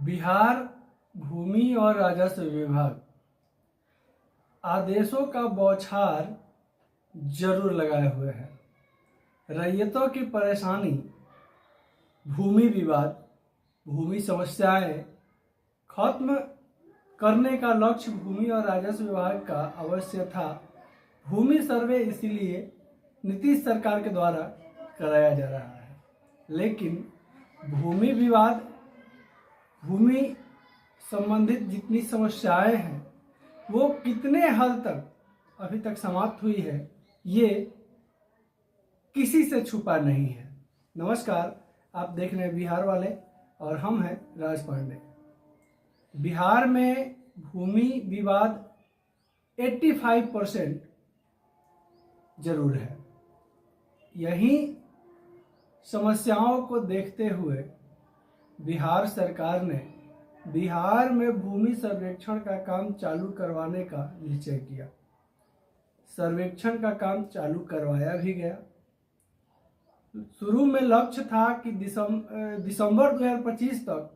बिहार भूमि और राजस्व विभाग आदेशों का बौछार जरूर लगाए हुए है। रैयतों की परेशानी, भूमि विवाद, भूमि समस्याएं खत्म करने का लक्ष्य भूमि और राजस्व विभाग का अवश्य था। भूमि सर्वे इसलिए नीतीश सरकार के द्वारा कराया जा रहा है, लेकिन भूमि विवाद, भूमि संबंधित जितनी समस्याएं हैं वो कितने हद तक अभी तक समाप्त हुई है, ये किसी से छुपा नहीं है। नमस्कार, आप देख रहे हैं बिहार वाले और हम हैं राज पांडे। बिहार में भूमि विवाद 85% जरूर है। यही समस्याओं को देखते हुए बिहार सरकार ने बिहार में भूमि सर्वेक्षण का काम चालू करवाने का निश्चय किया। सर्वेक्षण का काम चालू करवाया भी गया। शुरू में लक्ष्य था कि दिसंबर 2025 तक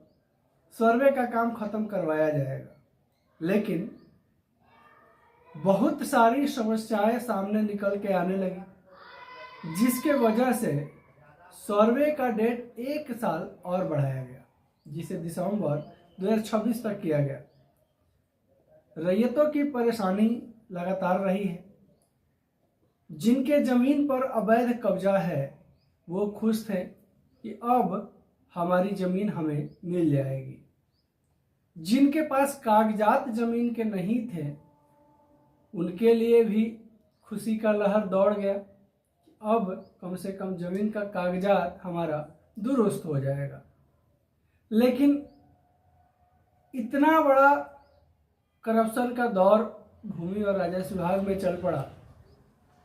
सर्वे का काम खत्म करवाया जाएगा, लेकिन बहुत सारी समस्याएं सामने निकल के आने लगी, जिसके वजह से सर्वे का डेट 1 साल और बढ़ाया गया, जिसे दिसंबर 2026 तक किया गया। रैयतों की परेशानी लगातार रही है। जिनके जमीन पर अवैध कब्जा है वो खुश थे कि अब हमारी जमीन हमें मिल जाएगी। जिनके पास कागजात जमीन के नहीं थे उनके लिए भी खुशी का लहर दौड़ गया। अब कम से कम जमीन का कागजात हमारा दुरुस्त हो जाएगा। लेकिन इतना बड़ा करप्शन का दौर भूमि और राजस्व विभाग में चल पड़ा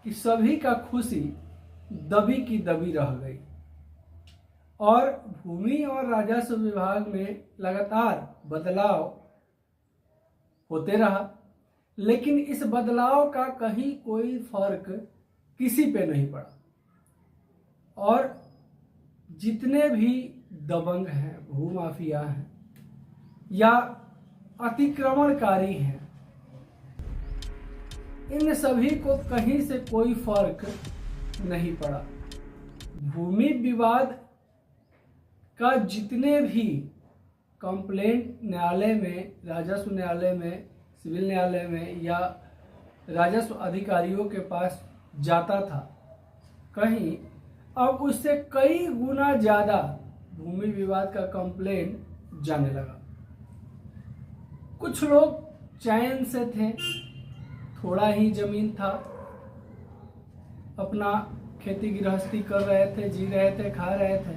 कि सभी का खुशी दबी की दबी रह गई और भूमि और राजस्व विभाग में लगातार बदलाव होते रहा, लेकिन इस बदलाव का कहीं कोई फर्क किसी पे नहीं पड़ा। और जितने भी दबंग हैं, भूमाफिया हैं या अतिक्रमणकारी हैं, इन सभी को कहीं से कोई फर्क नहीं पड़ा। भूमि विवाद का जितने भी कंप्लेंट न्यायालय में, राजस्व न्यायालय में, सिविल न्यायालय में या राजस्व अधिकारियों के पास जाता था, कहीं अब उससे कई गुना ज़्यादा भूमि विवाद का कंप्लेंट जाने लगा। कुछ लोग चैन से थे, थोड़ा ही जमीन था, अपना खेती गृहस्थी कर रहे थे, जी रहे थे, खा रहे थे,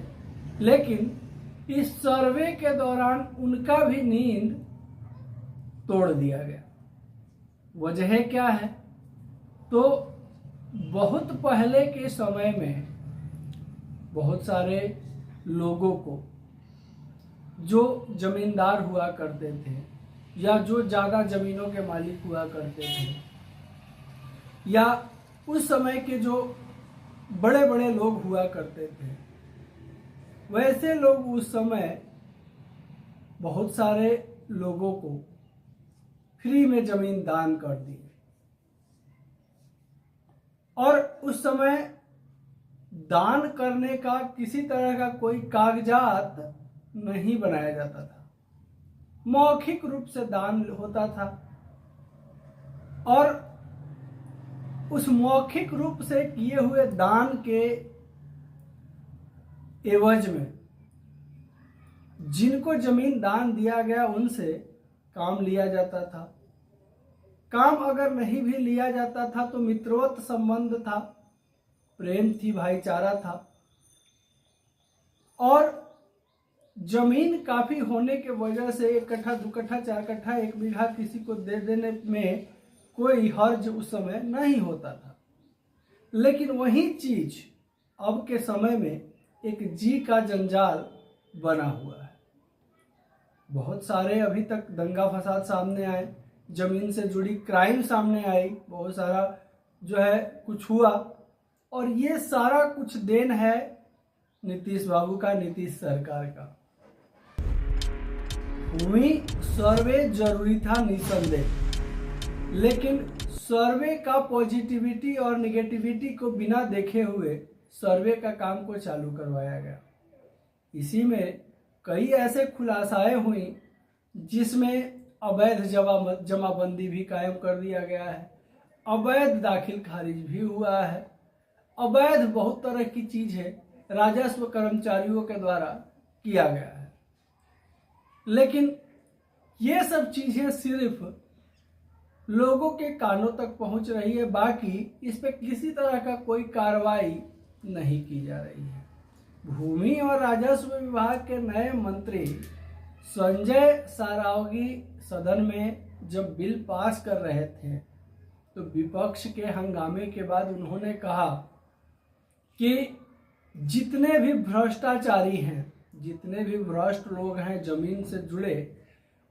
लेकिन इस सर्वे के दौरान उनका भी नींद तोड़ दिया गया। वजह क्या है? तो बहुत पहले के समय में बहुत सारे लोगों को जो जमींदार हुआ करते थे या जो ज़्यादा ज़मीनों के मालिक हुआ करते थे या उस समय के जो बड़े बड़े लोग हुआ करते थे, वैसे लोग उस समय बहुत सारे लोगों को फ्री में जमीन दान कर दी और उस समय दान करने का किसी तरह का कोई कागजात नहीं बनाया जाता था। मौखिक रूप से दान होता था और उस मौखिक रूप से किए हुए दान के एवज में जिनको जमीन दान दिया गया उनसे काम लिया जाता था। काम अगर नहीं भी लिया जाता था तो मित्रवत संबंध था, प्रेम थी, भाईचारा था और जमीन काफी होने के वजह से 1 कट्ठा, 2 कट्ठा, 4 कट्ठा, 1 बीघा किसी को दे देने में कोई हर्ज उस समय नहीं होता था। लेकिन वही चीज अब के समय में एक जी का जंजाल बना हुआ है। बहुत सारे अभी तक दंगा फसाद सामने आए, जमीन से जुड़ी क्राइम सामने आई, बहुत सारा जो है कुछ हुआ और ये सारा कुछ देन है नीतीश बाबू का, नीतीश सरकार का। भूमि सर्वे जरूरी था निसंदेह, लेकिन सर्वे का पॉजिटिविटी और निगेटिविटी को बिना देखे हुए सर्वे का काम को चालू करवाया गया। इसी में कई ऐसे खुलासाएं हुई जिसमें अवैध जमाबंदी भी कायम कर दिया गया है, अवैध दाखिल खारिज भी हुआ है, अवैध बहुत तरह की चीजें राजस्व कर्मचारियों के द्वारा किया गया है। लेकिन ये सब चीजें सिर्फ लोगों के कानों तक पहुंच रही है, बाकी इस पे किसी तरह का कोई कार्रवाई नहीं की जा रही है। भूमि और राजस्व विभाग के नए मंत्री संजय सारावगी सदन में जब बिल पास कर रहे थे तो विपक्ष के हंगामे के बाद उन्होंने कहा कि जितने भी भ्रष्टाचारी हैं, जितने भी भ्रष्ट लोग हैं जमीन से जुड़े,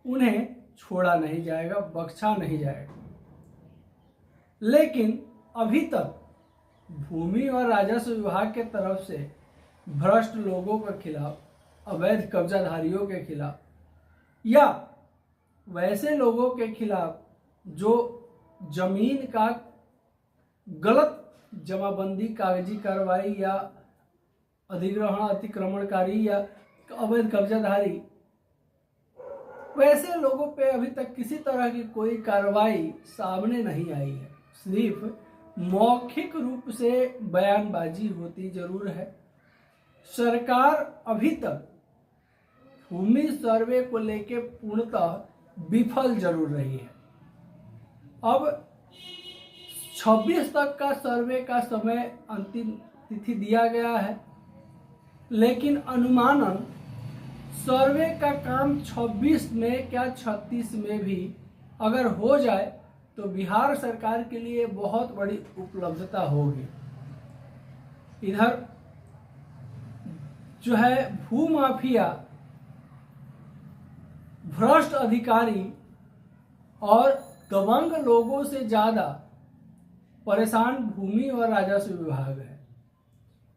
उन्हें छोड़ा नहीं जाएगा, बख्शा नहीं जाएगा। लेकिन अभी तक भूमि और राजस्व विभाग के तरफ से भ्रष्ट लोगों के खिलाफ, अवैध कब्जाधारियों के खिलाफ या वैसे लोगों के खिलाफ जो जमीन का गलत जमाबंदी, कागजी कार्रवाई या अधिग्रहण, अतिक्रमणकारी या अवैध कब्जाधारी, वैसे लोगों पे अभी तक किसी तरह की कोई कार्रवाई सामने नहीं आई है। सिर्फ मौखिक रूप से बयानबाजी होती जरूर है। सरकार अभी तक भूमि सर्वे को लेकर पूर्णतः विफल जरूर रही है। अब 26 तक का सर्वे का समय अंतिम तिथि दिया गया है, लेकिन अनुमानन सर्वे का काम 26 में क्या 36 में भी अगर हो जाए तो बिहार सरकार के लिए बहुत बड़ी उपलब्धता होगी। इधर जो है भूमाफिया, भ्रष्ट अधिकारी और दबंग लोगों से ज्यादा परेशान भूमि और राजस्व विभाग है।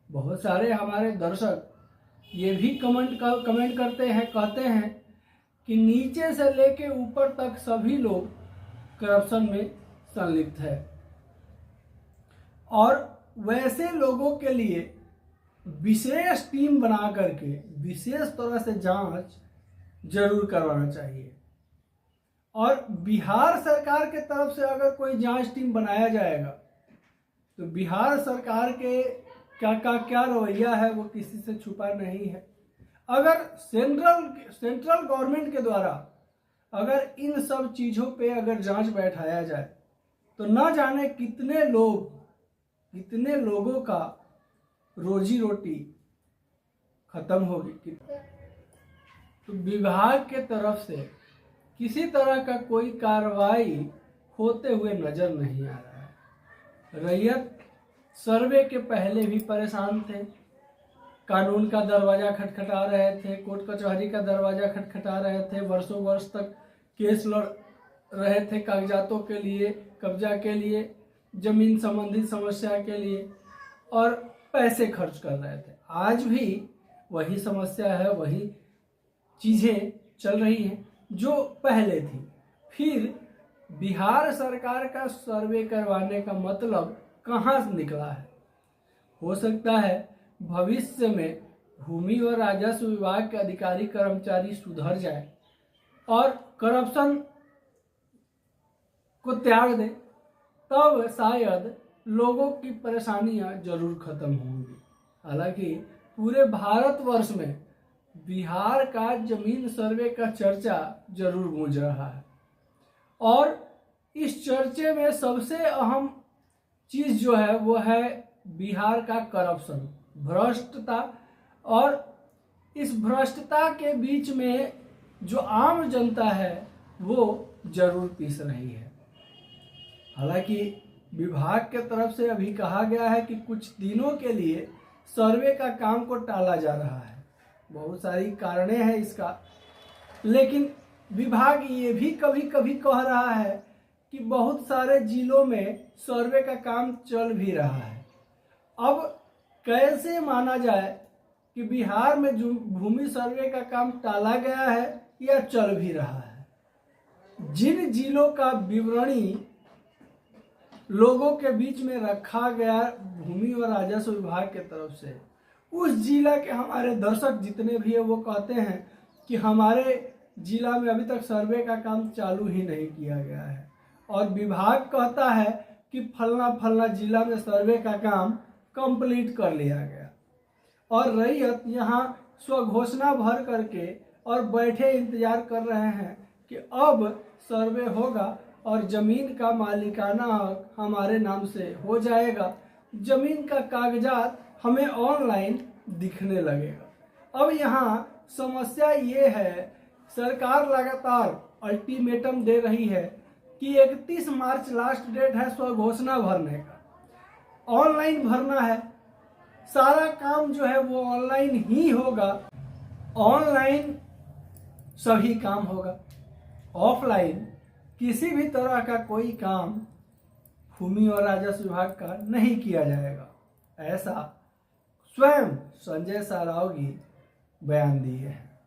बहुत सारे हमारे दर्शक ये भी कमेंट करते हैं, कहते हैं कि नीचे से लेके ऊपर तक सभी लोग करप्शन में संलिप्त है और वैसे लोगों के लिए विशेष टीम बना करके विशेष तरह से जांच जरूर करवाना चाहिए। और बिहार सरकार के तरफ से अगर कोई जांच टीम बनाया जाएगा तो बिहार सरकार के क्या रवैया है वो किसी से छुपा नहीं है। अगर सेंट्रल गवर्नमेंट के द्वारा अगर इन सब चीज़ों पे अगर जांच बैठाया जाए तो न जाने कितने लोगों का रोजी रोटी खत्म होगी। तो विभाग के तरफ से किसी तरह का कोई कार्रवाई होते हुए नजर नहीं आ रहा है। रैयत सर्वे के पहले भी परेशान थे, कानून का दरवाजा खटखटा रहे थे, कोर्ट कचहरी का दरवाजा खटखटा रहे थे, वर्षों वर्ष तक केस लड़ रहे थे कागजातों के लिए, कब्जा के लिए, जमीन संबंधित समस्या के लिए और पैसे खर्च कर रहे थे। आज भी वही समस्या है, वही चीजें चल रही हैं जो पहले थी। फिर बिहार सरकार का सर्वे करवाने का मतलब कहाँ से निकला है? हो सकता है भविष्य में भूमि और राजस्व विभाग के अधिकारी कर्मचारी सुधर जाए और करप्शन को त्याग दें, तब शायद लोगों की परेशानियां जरूर खत्म होंगी। हालांकि पूरे भारतवर्ष में बिहार का जमीन सर्वे का चर्चा जरूर गूंज रहा है और इस चर्चे में सबसे अहम चीज जो है वो है बिहार का करप्शन, भ्रष्टता। और इस भ्रष्टता के बीच में जो आम जनता है वो जरूर पीस रही है। हालांकि विभाग के तरफ से अभी कहा गया है कि कुछ दिनों के लिए सर्वे का काम को टाला जा रहा है। बहुत सारी कारणें हैं इसका, लेकिन विभाग ये भी कभी कभी कह रहा है कि बहुत सारे जिलों में सर्वे का काम चल भी रहा है। अब कैसे माना जाए कि बिहार में जो भूमि सर्वे का काम टाला गया है या चल भी रहा है। जिन जिलों का विवरणी लोगों के बीच में रखा गया भूमि और राजस्व विभाग के तरफ से, उस जिला के हमारे दर्शक जितने भी है वो कहते हैं कि हमारे जिला में अभी तक सर्वे का काम चालू ही नहीं किया गया है, और विभाग कहता है कि फलना फलना जिला में सर्वे का काम कंप्लीट कर लिया गया, और रैयत यहाँ स्वघोषणा भर करके और बैठे इंतजार कर रहे हैं कि अब सर्वे होगा और जमीन का मालिकाना हक हमारे नाम से हो जाएगा, जमीन का कागजात हमें ऑनलाइन दिखने लगेगा। अब यहाँ समस्या ये है, सरकार लगातार अल्टीमेटम दे रही है कि 31 मार्च लास्ट डेट है स्वघोषणा भरने का, ऑनलाइन भरना है, सारा काम जो है वो ऑनलाइन ही होगा, ऑनलाइन सभी काम होगा, ऑफलाइन किसी भी तरह का कोई काम भूमि और राजस्व विभाग का नहीं किया जाएगा, ऐसा स्वयं संजय सारावगी बयान दिए हैं।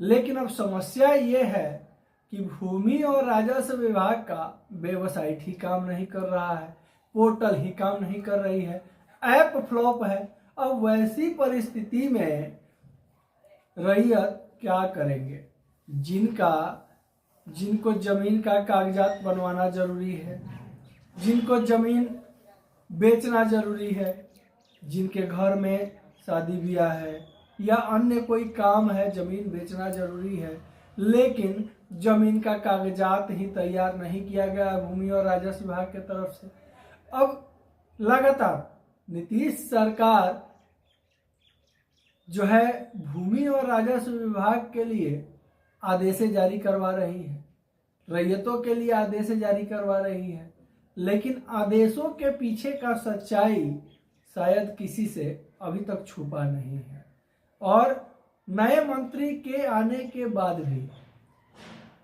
लेकिन अब समस्या ये है कि भूमि और राजस्व विभाग का वेबसाइट ही काम नहीं कर रहा है, पोर्टल ही काम नहीं कर रही है, ऐप फ्लॉप है। अब वैसी परिस्थिति में रैयत क्या करेंगे? जिनको जमीन का कागजात बनवाना जरूरी है, जिनको जमीन बेचना जरूरी है, जिनके घर में शादी ब्याह है या अन्य कोई काम है, जमीन बेचना जरूरी है, लेकिन जमीन का कागजात ही तैयार नहीं किया गया भूमि और राजस्व विभाग के तरफ से। अब लगातार नीतीश सरकार जो है भूमि और राजस्व विभाग के लिए आदेशें जारी करवा रही है, रैयतों के लिए आदेशें जारी करवा रही है, लेकिन आदेशों के पीछे का सच्चाई शायद किसी से अभी तक छुपा नहीं है, और नए मंत्री के आने के बाद भी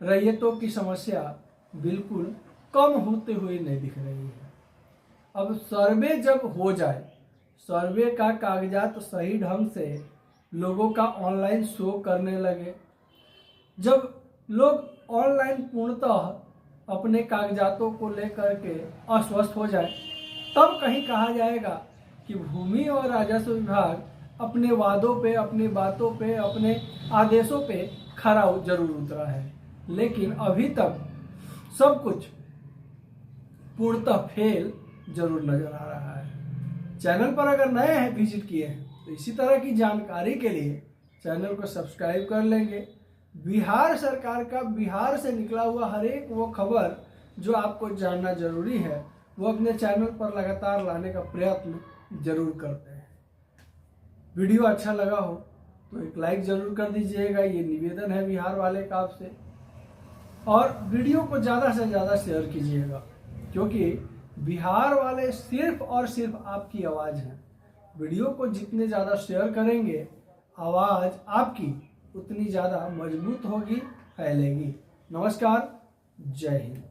रैयतों की समस्या बिल्कुल कम होते हुए नहीं दिख रही है। अब सर्वे जब हो जाए, सर्वे का कागजात सही ढंग से लोगों का ऑनलाइन शो करने लगे, जब लोग ऑनलाइन पूर्णतः अपने कागजातों को लेकर के आश्वस्त हो जाए, तब कहीं कहा जाएगा कि भूमि और राजस्व विभाग अपने वादों पे, अपनी बातों पे, अपने आदेशों पे खरा जरूर उतरा है। लेकिन अभी तक सब कुछ पूर्णतः फेल जरूर नजर आ रहा है। चैनल पर अगर नए हैं, विजिट किए हैं, तो इसी तरह की जानकारी के लिए चैनल को सब्सक्राइब कर लेंगे। बिहार सरकार का बिहार से निकला हुआ हर एक वो खबर जो आपको जानना जरूरी है, वो अपने चैनल पर लगातार लाने का प्रयत्न जरूर करते हैं। वीडियो अच्छा लगा हो तो एक लाइक जरूर कर दीजिएगा, ये निवेदन है बिहार वाले का आपसे, और वीडियो को ज़्यादा से ज़्यादा शेयर कीजिएगा, क्योंकि बिहार वाले सिर्फ और सिर्फ आपकी आवाज़ है। वीडियो को जितने ज़्यादा शेयर करेंगे, आवाज़ आपकी उतनी ज़्यादा मजबूत होगी, फैलेगी। नमस्कार, जय हिंद।